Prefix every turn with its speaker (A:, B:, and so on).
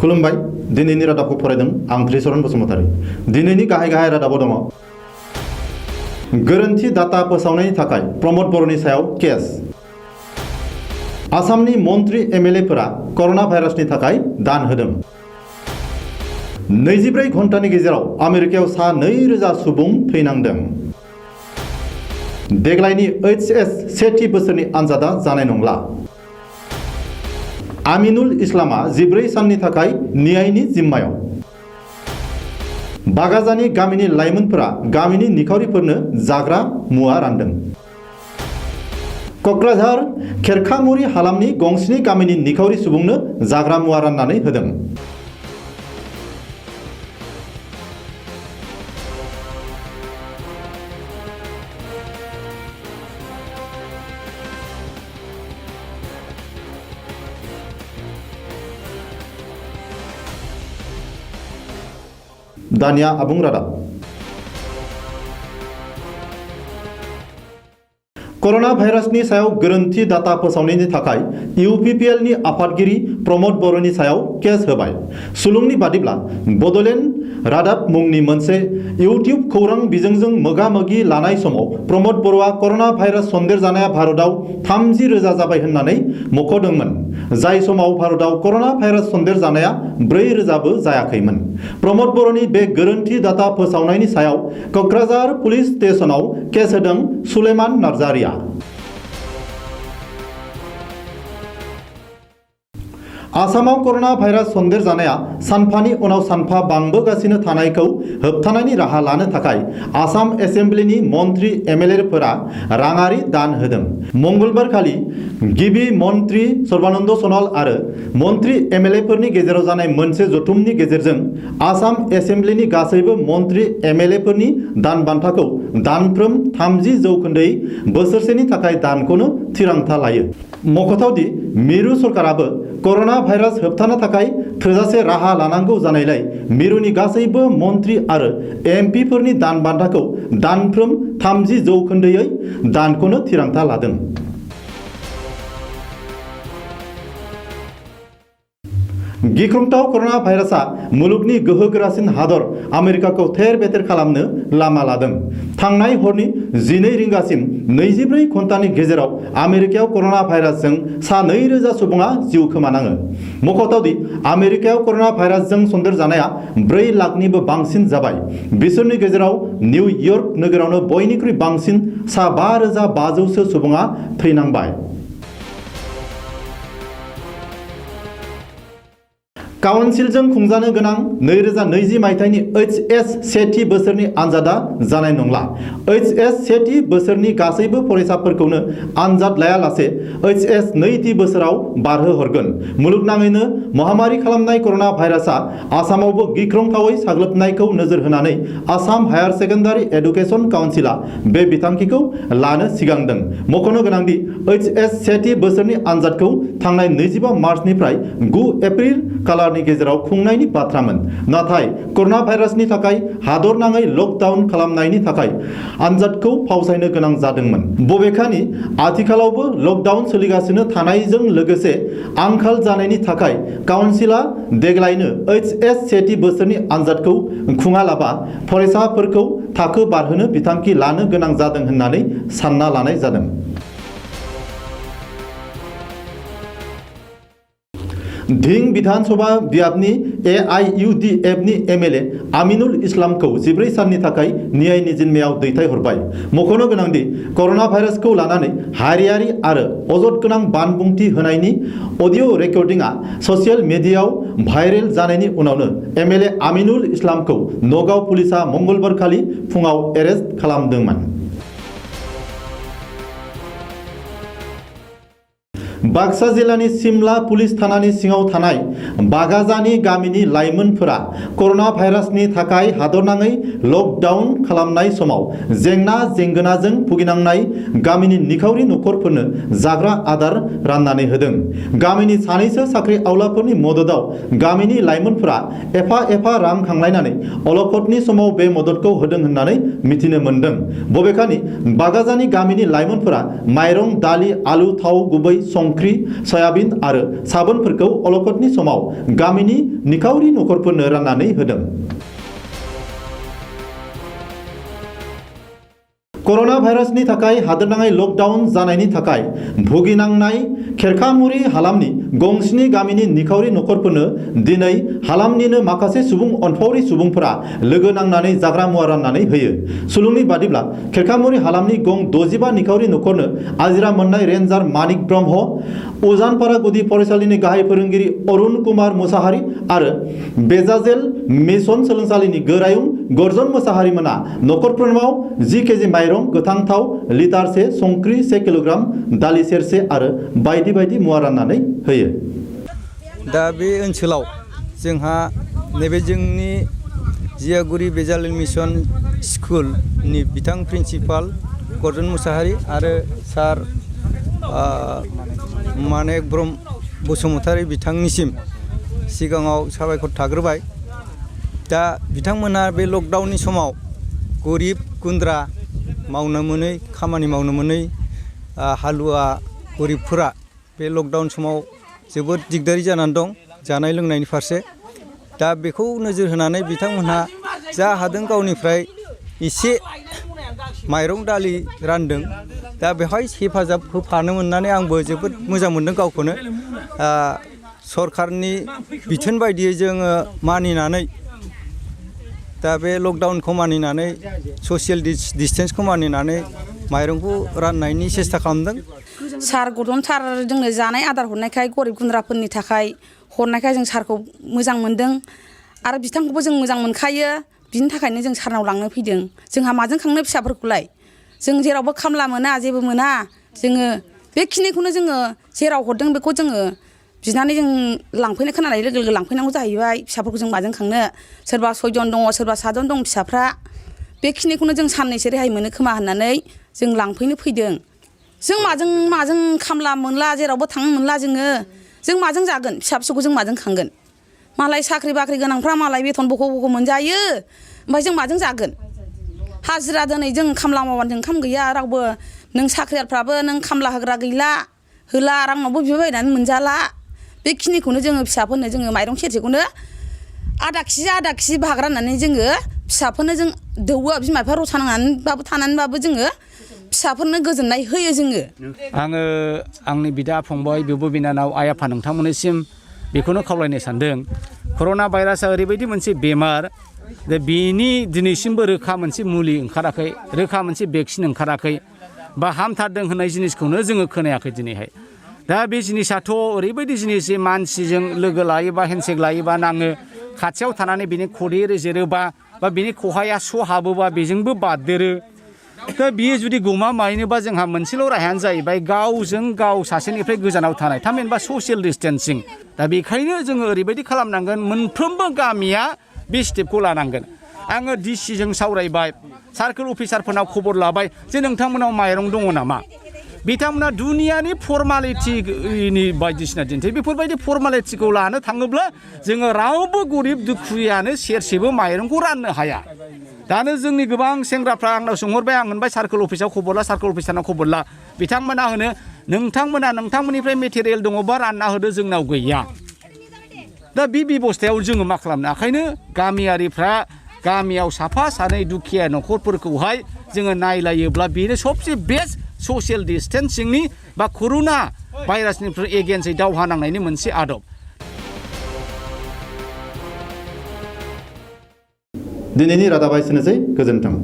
A: खुलुमबाय दिनैनि रादाबखौ फरायदों आं त्रिशरन बसुमतारी। दिनैनि गाहाय रादाबाव दङ गोरोन्थि डाटा फोसावनायनि थाखाय प्रमद बर'नि सायाव केस। आसामनि मन्त्रि एमएलएफोरा कर'ना भाइरासनि थाखाय दान होदों। 24 घन्टानि गेजेराव आमेरिकायाव सा 2000 सुबुं थैनांदों। देग्लायनि एचएस सेथि बोसोरनि आनजादा जानाय नंला। आमिनुल इस्लामा 14 साननि थाखाय न्यायनि जिम्मायाव। बागाजानि गामिनि लाइमोनफोरा गामिनि निखावरिफोरनो जाग्रा मुवा रानदों। कक्राझार खेरखामुरि हालामनि गंस्नि गामिनि निखावरि सुबुंनो जाग्रा मुवा राननानै होदों। दानिया आबुं रादाब। कर'ना भाइरासनि सायाव गोरोन्थि डाटा फोसावनायनि थाखाय इउपिपिएलनि आफादगिरि प्रमद बर'नि सायाव केस होबाय। सुलुंनि बादिब्ला बड'लेण्ड रादाब मुंनि मोनसे इउटिउब खौरां बिजोंजों मोगा-मोगि लानाय समाव प्रमद बर'आ कर'ना भाइरास सन्देरजानाया भारतआव 30,000 जाबाय होननानै मख'दोंमोन। जाय समाव भारतआव कर'ना भाइरास सन्देरजानाया 4,000बो जायाखैमोन। प्रमद बर'नि बे गोरोन्थि डाटा फोसावनायनि सायाव कक्राझार पुलिस स्टेशनाव केस होदों सुलेमान नार्जारिया। आसामाव कर'ना भाइरास सन्देरजानाया सानफानि उनाव सानफा बांबोगासिनो थानायखौ होबथानायनि राहा लानो थाखाय आसाम एसेम्ब्लिनि मन्त्रि एमएलएफोरा राङारि दान होदों। मंगलबारखालि गिबि मन्त्रि सर्बानन्द सन'वाल आरो मन्त्रि एमएलएफोरनि गेजेराव जानाय मोनसे जथुमनि गेजेरजों आसाम एसेम्ब्लिनि गासैबो मन्त्रि एमएलएफोरनि दान बान्थाखौ दानफ्रोम 30% बोसोरसेनि थाखाय दानख'नो थिरांथा लायो। मख'थावदि मिरु सरकाराबो कर'ना भाइरास होबथानो थाखाय थोजासे राहा लानांगौ जानायलाय मिरुनि गासैबो मन्त्रि आरो एमपिफोरनि दान बान्थाखौ दानफ्रोम 30% दानख'नो थिरांथा लादों। गिख्रंथाव कर'ना भाइरासआ मुलुगनि गोहोगोरासिन हादर आमेरिकाखौ थेर-बेथेर खालामनो लामा लादों। थांनाय हरनि 12 रिंगासिम 24 घन्टानि गेजेराव आमेरिकायाव कर'ना भाइरासजों सा 2,000 सुबुङा जिउ खोमानाङो। मख'थावदि आमेरिकायाव कर'ना भाइरासजों सन्देरजानाया 4 लाखनिबो बांसिन जाबाय। बिसोरनि गेजेराव निउयर्क नोगोरावनो बयनिख्रुइ बांसिन सा 5,500 सुबुङा थैनांबाय। काउन्सिलजों खुंजानो गोनां 2020 मायथाइनि एचएस सेथि बोसोरनि आनजादा जानाय नंला। एचएस सेथि बोसोरनि गासैबो फरायसाफोरखौनो आनजाद लायालासे एचएस नैथि बोसोराव बारहोहरगोन। मुलुगनाङैनो महामारि खालामनाय कर'ना भाइरासआ आसामावबो गिख्रंथावै साग्लोबनायखौ नोजोर होनानै आसाम हायार सेकेन्डारि एडुकेसन काउन्सिलआ बे बिथांखिखौ लानो सिगांदों। मख'नो गोनांदि एचएस सेथि बोसोरनि आनजादखौ थांनाय 25 मार्चनिफ्राय 9 एप्रिल खालारनि गेजेराव खुंनायनि बाथ्रामोन। नाथाय कर'ना भाइरासनि थाखाय हादरनाङै लकडाउन खालामनायनि थाखाय आनजादखौ फावसायनो गोनां जादोंमोन। बबेखानि आथिखालावबो लकडाउन सोलिगासिनो थानायजों लोगोसे आंखाल जानायनि थाखाय काउन्सिलआ देग्लायनो एचएस सेथि बोसोरनि आनजादखौ खुङालाबा फरायसाफोरखौ थाखो बारहोनो बिथांखि लानो गोनां जादों होननानै सानना लानाय जादों। धिं विधानसभा बियाबनि एआईयुडिएफनि एमएलए आमिनुल इस्लामखौ 14 साननि थाखाय न्यायनि जिम्मायाव दैथायहरबाय। मख'नो गोनांदि कर'ना भाइरासखौ लानानै हारियारि आरो अजद गोनां बानबुंथि होनायनि अडिअ रेकर्डिंआ ससियेल मिडियायाव भाइरेल जानायनि उनावनो एमएलए आमिनुल इस्लामखौ नगाव पुलिसआ मंगलबारखालि फुङाव एरेस्ट खालामदोंमोन। बाक्सा जिल्लानि सिमला पुलिस थानानि सिङाव थानाय बागाजानि गामिनि लाइमोनफोरा कर'ना भाइरासनि थाखाय हादरनाङै लकडाउन खालामनाय समाव जेंना-जेंगोनाजों भुगिनांनाय गामिनि निखावरि नखरफोरनो जाग्रा आदार राननानै होदों। गामिनि सानैसो साख्रि आवलाफोरनि मददाव गामिनि लाइमोनफोरा एफा रां खांलायनानै अलखदनि समाव बे मददखौ होदों होननानै मिथिनो मोन्दों। बबेखानि बागाजानि गामिनि लाइमोनफोरा माइरं, दालि, आलु, थाव गुबै, संख्रि संख्रि सयाबिन आरो साबोनफोरखौ अलखदनि समाव गामिनि निखावरि नखरफोरनो राननानै होदों। कर'ना भाइरासनि थाखाय हादोरनाङै लकडाउन जानायनि थाखाय भुगिनांनाय खेरखामुरि हालामनि गंस्नि गामिनि निखावरि नखरफोरनो दिनै हालामनिनो माखासे सुबुं अनफावरि सुबुंफोरा लोगो नांनानै जाग्रा मुवा राननानै होयो। सुलुंनि बादिब्ला खेरखामुरि हालामनि गं 65 निखावरि नखरनो आजिरा मोननाय रेन्जार मानिक ब्रह्म, उजानपारा गुदि फरायसालिनि गाहाय फोरोंगिरि अरुण कुमार मुसाहारि आरो बेजाजेल मिसन सोलोंसालिनि गोरायुं गर्जन मुसाहारिमोना नखरफ्रोमाव 10 केजि माइरं, गोथां थाव लिटारसे, संख्रि 1 किल'ग्राम, दालि सेरसे आरो बायदि बायदि मुवा राननानै होयो।
B: दा बे ओनसोलाव जोंहा नैबे जोंनि जियागुरि बेजालेल मिसन स्कुलनि बिथां प्रिन्सिपाल गर्जन मुसाहारि आरो सार मानेक ब्रह्म बसुमतारी बिथांनिसिम सिगाङाव साबायखर थाग्रोबाय। दा बिथांमोना बे लकडाउननि समाव गरिब गुन्द्रा मावनो मोनै खामानि मावनो मोनै हालुवा गरिबफोरा बे लकडाउन समाव जोबोद दिगदारि जानानै दं जानाय लोंनायनि फारसे। दा बेखौ नोजोर होनानै बिथांमोनहा जा हादों गावनिफ्राय एसे माइरं दालि रानदों। दा बेवहाय हेफाजाब होफानो मोननानै आंबो जोबोद मोजां मोनदों गावखौनो। सरकारनि बिथोन बायदियै जोङो मानिनानै दा बे लकडाउनखौ मानिनानै ससियेल डिस्टेन्सखौ मानिनानै माइरंखौ राननायनि सेस्था खालामदों।
C: सार गौतम सार जोंनो जानाय आदार हरनायखाय गरिब गुन्द्राफोरनि थाखाय हरनायखाय जों सारखौ मोजां मोनदों आरो बिथांखौबो जों मोजां मोनखायो। बिनि थाखायनो जों सारनाव लांनो फैदों। जोंहा माजों खांनो फिसाफोरखौलाय? जों जेरावबो खामला मोना, जेबो मोना। जोङो बेखिनिखौनो जोङो जेराव हरदों बेखौ जोङो बिनानै जों लांफैनो खोनानाय लोगो लोगो लांफैनांगौ जाहैबाय। फिसाफोरखौ जों माजों खांनो? सोरबा 6 जन दङ, सोरबा 7 जन दं फिसाफ्रा। बेखिनिखौनो जों साननैसो रेहाय मोनो खोमा होननानै जों लांफैनो फैदों। जों माजों खामला मोनला, जेरावबो थांनो मोनला जों माजों जागोन? फिसा फिसौखौ जों माजों खांगोन? मालाय साख्रि बाख्रि गोनांफ्रा मालाय बेथन बख' मोनजायो। ओमफ्राय जों माजों जागोन? हाजिरा दिनै जों खामला मावानो जों ओंखाम गैया रावबो। नों साख्रियारफ्राबो नों खामला होग्रा गैला, होला रावनावबो बिबायनानै मोनजाला। बेखिनिखौनो जोङो फिसाफोरनो जोङो माइरं सेरसेखौनो आधा केजि भाग राननानै जोङो फिसाफोरनो जों दौवो। बिमा बिफा रसा नांनानैबाबो थानानैबाबो जोङो फिसाफोरनो गोजोननाय होयो जोङो।
D: आङो आंनि बिदा फंबाय, बिब' बिनानाव, आइ आफा नोंथांमोननिसिम बेखौनो खावलायनो सानदों। कर'ना भाइरासआ ओरैबायदि मोनसे बेमार दा बेनि दिनैसिमबो रोखा मोनसे मुलि ओंखाराखै, रोखा मोनसे भेक्सिन ओंखाराखै बा हामथारदों होननाय जिनिसखौनो जोङो खोनायाखै दिनैहाय। दा बे जिनिसाथ' ओरैबायदि जिनिस जे मानसिजों लोगो लायोबा हेन्डसेक लायोबा नाङो, खाथियाव थानानै बिनि खदै रेजेरोबा बा बिनि खहाया हाबोबा बेजोंबो बारदेरो। दा बियो जुदि गमामायैनोबा जोंहा मोनसेल' राहायानो जाहैबाय गावजों गाव सासेनिफ्राय गोजानाव थानाय, थामहिनबा ससियेल डिस्टेन्सिं। दा बेखायनो जोङो ओरैबायदि खालामनांगोन, मोनफ्रोमबो गामिया बे स्टेपखौ लानांगोन। आङो डिसिजों सावरायबाय, सार्कोल अफिसारफोरनाव खबर लाबाय जे नोंथांमोनाव माइरं दङ नामा? बिथांमोना दुनियानि फर्मालिटिनि बायदिसिना दिन्थियो। बेफोरबायदि फर्मालिटिखौ लानो थाङोब्ला जोङो रावबो गरिब दुखुयानो सेरसेबो माइरंखौ राननो हाया। दानो जोंनि गोबां सेंग्राफ्रा आंनाव सोंहरबाय, आं होनबाय सार्कोल अफिसाव खबर ला, सार्कोल अफिसारनाव खबर ला। बिथांमोना होनो नोंथांमोना नोंथांमोननिफ्राय मेटेरियेल दङबा रानना होदो, जोंनाव गैया। दा बे बेबस्थायाव जोङो मा खालामनो? ओंखायनो गामियारिफ्रा गामियाव साफा सानै दुखिया न'खरफोरखौहाय जोङो नायलायोब्ला बेनो सबसे बेस्ट ससियेल डिस्टेन्सिंनि बा कर'ना भाइरासनिफ्राय एगेन्स्टै दावहा नांनायनि मोनसे आदब।
A: दिनैनि रादाबा एसेनोसै। गोजोन्थों।